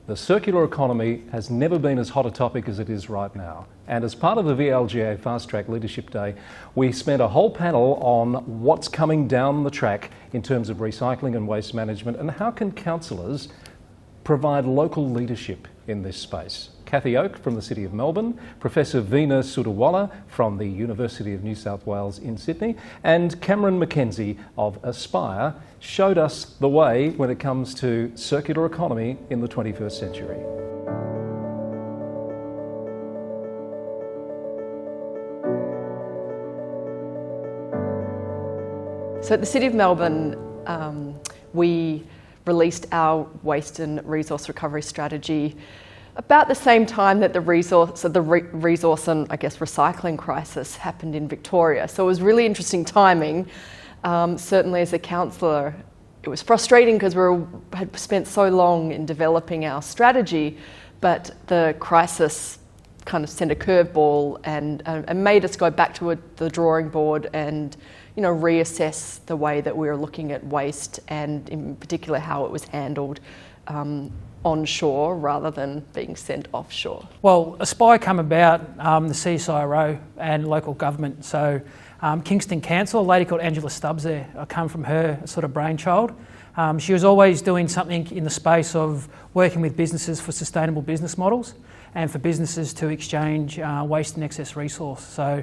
The circular economy has never been as hot a topic as it is right now. And as part of the VLGA FastTrack Leadership Day, we spent a whole panel on what's coming down the track in terms of recycling and waste management and how can councillors provide local leadership in this space. Cathy Oak from the City of Melbourne, Professor Veena Sudawalla from the University of New South Wales in Sydney, and Cameron McKenzie of Aspire showed us the way when it comes to circular economy in the 21st century. So at the City of Melbourne, we released our waste and resource recovery strategy about the same time that the resource and I guess recycling crisis happened in Victoria. So it was really interesting timing. Certainly as a councillor, it was frustrating because we had spent so long in developing our strategy, but the crisis kind of sent a curveball and made us go back to the drawing board and reassess the way that we were looking at waste and in particular how it was handled onshore rather than being sent offshore. Well, Aspire come about the CSIRO and local government. So Kingston Council, a lady called Angela Stubbs there, I come from her sort of brainchild. She was always doing something in the space of working with businesses for sustainable business models and for businesses to exchange waste and excess resource. So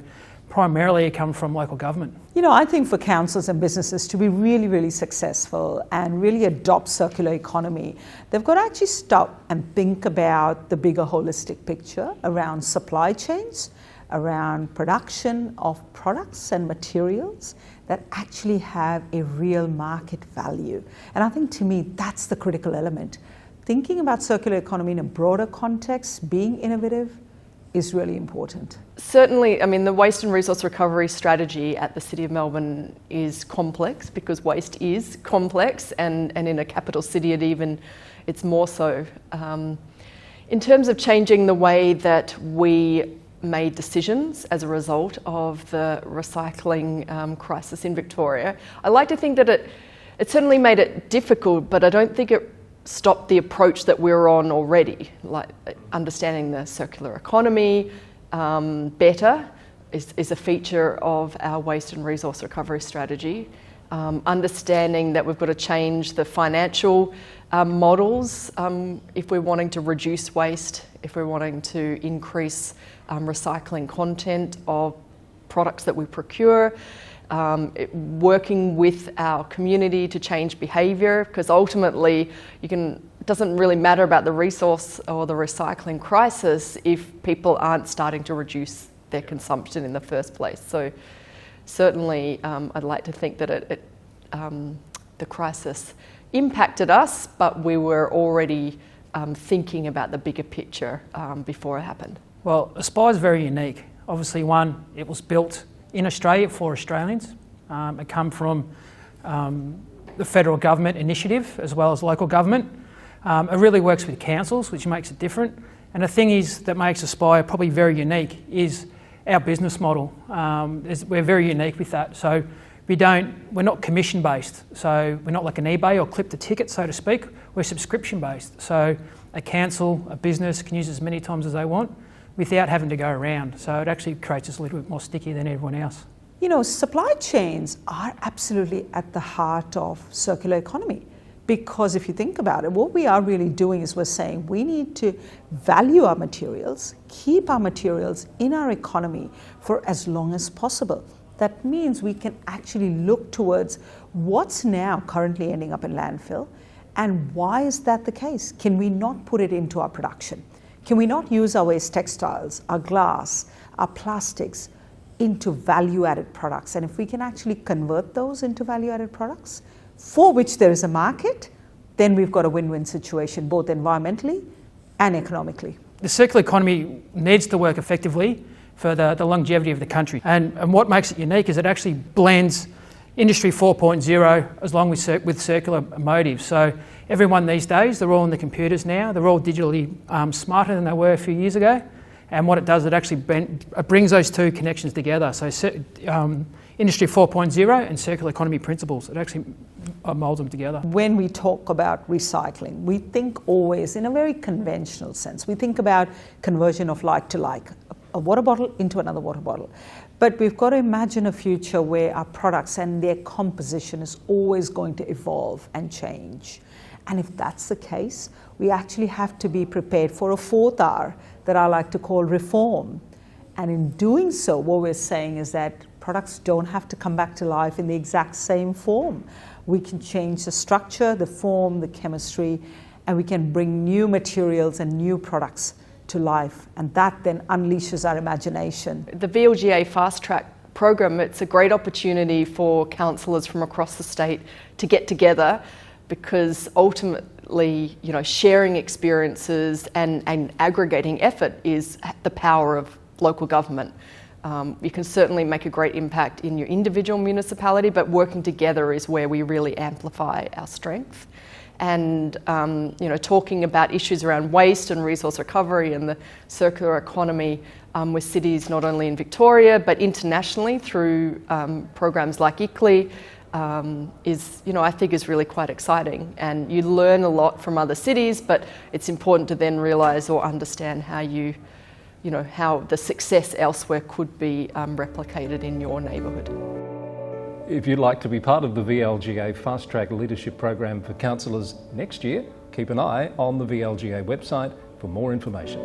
primarily it comes from local government. I think for councils and businesses to be really, really successful and really adopt circular economy, they've got to actually stop and think about the bigger holistic picture around supply chains, around production of products and materials that actually have a real market value. And I think to me, that's the critical element. Thinking about circular economy in a broader context, being innovative, is really important. Certainly, the waste and resource recovery strategy at the City of Melbourne is complex because waste is complex and in a capital city it's more so. In terms of changing the way that we made decisions as a result of the recycling crisis in Victoria, I like to think that it certainly made it difficult, but I don't think it stopped the approach that we're on already, like understanding the circular economy better is a feature of our waste and resource recovery strategy. Understanding that we've got to change the financial models if we're wanting to reduce waste, if we're wanting to increase recycling content of products that we procure. Working with our community to change behaviour, because ultimately it doesn't really matter about the resource or the recycling crisis if people aren't starting to reduce their consumption in the first place. So certainly I'd like to think that the crisis impacted us, but we were already thinking about the bigger picture before it happened. Well, Aspire is very unique. Obviously, one, it was built in Australia for Australians. It come from the federal government initiative as well as local government. It really works with councils, which makes it different. And the thing that makes Aspire probably very unique is our business model. We're very unique with that. So we're not commission based. So we're not like an eBay or clip the ticket, so to speak. We're subscription based. So a council, a business can use as many times as they want without having to go around. So it actually creates us a little bit more sticky than everyone else. Supply chains are absolutely at the heart of circular economy, because if you think about it, what we are really doing is we're saying we need to value our materials, keep our materials in our economy for as long as possible. That means we can actually look towards what's now currently ending up in landfill and why is that the case? Can we not put it into our production? Can we not use our waste textiles, our glass, our plastics into value-added products? And if we can actually convert those into value-added products for which there is a market, then we've got a win-win situation, both environmentally and economically. The circular economy needs to work effectively for the longevity of the country. And what makes it unique is it actually blends Industry 4.0 along with circular motives. So everyone these days, they're all on the computers now. They're all digitally smarter than they were a few years ago. And what it does, it actually brings those two connections together. So Industry 4.0 and circular economy principles. It actually moulds them together. When we talk about recycling, we think always in a very conventional sense. We think about conversion of like to like, a water bottle into another water bottle. But we've got to imagine a future where our products and their composition is always going to evolve and change. And if that's the case, we actually have to be prepared for a fourth R that I like to call reform. And in doing so, what we're saying is that products don't have to come back to life in the exact same form. We can change the structure, the form, the chemistry, and we can bring new materials and new products to life. And that then unleashes our imagination. The VLGA FastTrack program, it's a great opportunity for councillors from across the state to get together, because ultimately, sharing experiences and aggregating effort is the power of local government. You can certainly make a great impact in your individual municipality, but working together is where we really amplify our strength. And talking about issues around waste and resource recovery and the circular economy with cities not only in Victoria but internationally through programs like ICLEI I think is really quite exciting. And you learn a lot from other cities, but it's important to then realise or understand how how the success elsewhere could be replicated in your neighbourhood. If you'd like to be part of the VLGA FastTrack Leadership Program for councillors next year, keep an eye on the VLGA website for more information.